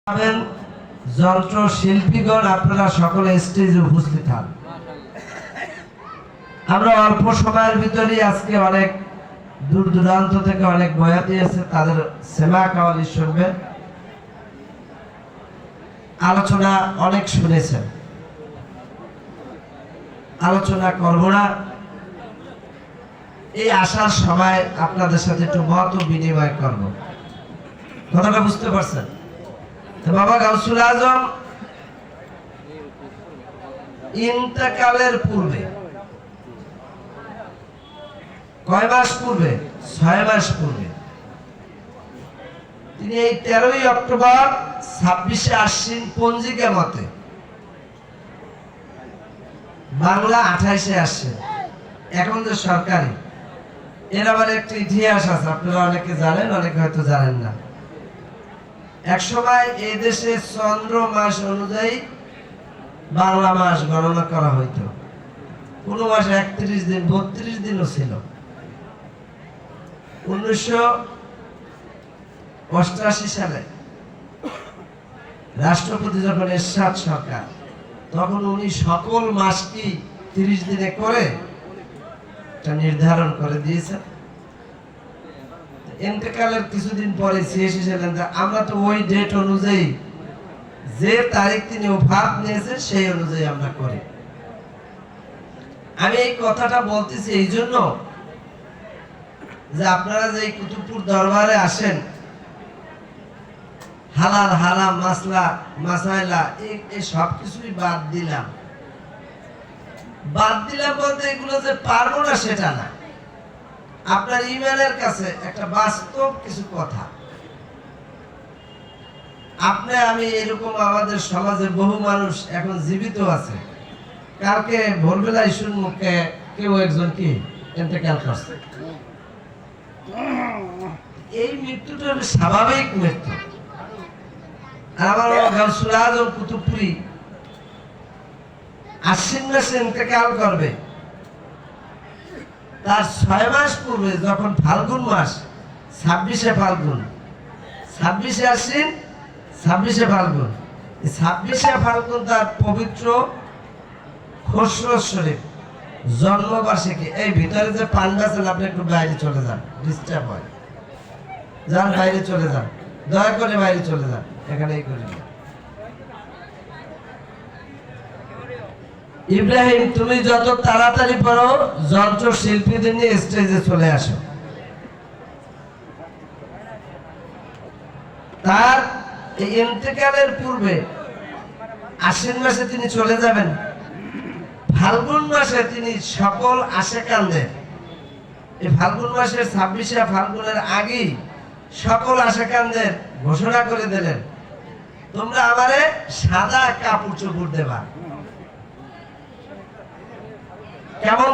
যন্ত্র শিল্পীগণ আপনারা সকলে স্টেজে উপস্থিত হন। আমরা অল্প সময়ের ভিতরে আজকে অনেক দূর দূরান্ত থেকে অনেক বয়াতি আছে, তাদের সেমা কাওয়ালি শুনবেন। আলোচনা অনেক শুনেছেন, আলোচনা করব না। এই আসার সময় আপনাদের সাথে একটু মত বিনিময় করব, কথাটা বুঝতে পারছেন? বাবা গাউসুল আজম ইন্তেকালের পূর্বে কয় মাস পূর্বে? 6 মাস পূর্বে তিনি এই 13ই অক্টোবর 26শে আশ্বিন পঞ্জিকা মতে, বাংলা 28শে আশ্বিন, এখন যে সরকারি, এর আবার একটা ইতিহাস আছে, আপনারা অনেকে জানেন, অনেকে হয়তো জানেন না। এক সময় এই দেশে চন্দ্র মাস অনুযায়ী বাংলা মাস গণনা করা হইতো। কোন মাসে 31 দিন, 32 দিনও ছিল। 1988 সালে রাষ্ট্রপতি যখন এরশাদ সরকার, তখন উনি সকল মাসকে 30 দিনে করে এটা নির্ধারণ করে দিয়েছেন। ইন্তেকালের কিছুদিন পরে এসেছিলেন, আমরা তো ওই ডেট অনুযায়ী, যে তারিখ তিনি ওফাত নিয়েছেন সেই অনুযায়ী আমরা করি। আমি এই কথাটা বলতেছি এই জন্য যে আপনারা যে কুতুবপুর দরবারে আসেন, হালাল হারাম মাসলা মাসাইলা এই সব কিছুই বাদ দিলাম বলতে এগুলো যে পারবো না সেটা না। আপনার ইমানের কাছে একটা বাস্তব কিছু কথা। আপনি আমি এরকম আমাদের সমাজে বহু মানুষ এখন জীবিত আছে, কালকে ভোরবেলায় শুনবো কেউ একজন কি ইন্তেকাল করছে। এই মৃত্যুটা হলো স্বাভাবিক মৃত্যু। আমার গাউসুল আজম কুতুবপুরি আশ্বিন মাসে ইন্তেকাল করবে, তার 6 মাস পূর্বে যখন ফাল্গুন মাস, 26শে ফাল্গুন, 26শে আশ্বিন, 26শে ফাল্গুন, 26শে ফাল্গুন তার পবিত্র খসরু শরীফ জন্মবার্ষিকী। এই ভিতরে যে পান্ডা আছেন, আপনি একটু বাইরে চলে যান, ডিস্টার্ব হয়, যান বাইরে চলে যান, দয়া করে বাইরে চলে যান, এখানেই করে। ইব্রাহিম, তুমি যত তাড়াতাড়ি পারো যন্ত্র শিল্পীদের নিয়ে স্টেজে চলে আসো। তার এই ইন্তেকালের পূর্বে আশ্বিন মাসে তিনি চলে যাবেন, ফাল্গুন মাসে তিনি সকল আশেকানদের, এই ফাল্গুন মাসের 26শে ফাল্গুনের আগেই সকল আশেকানদের ঘোষণা করে দিলেন, তোমরা আমারে সাদা কাপড় চোপড় দেবা। কেমন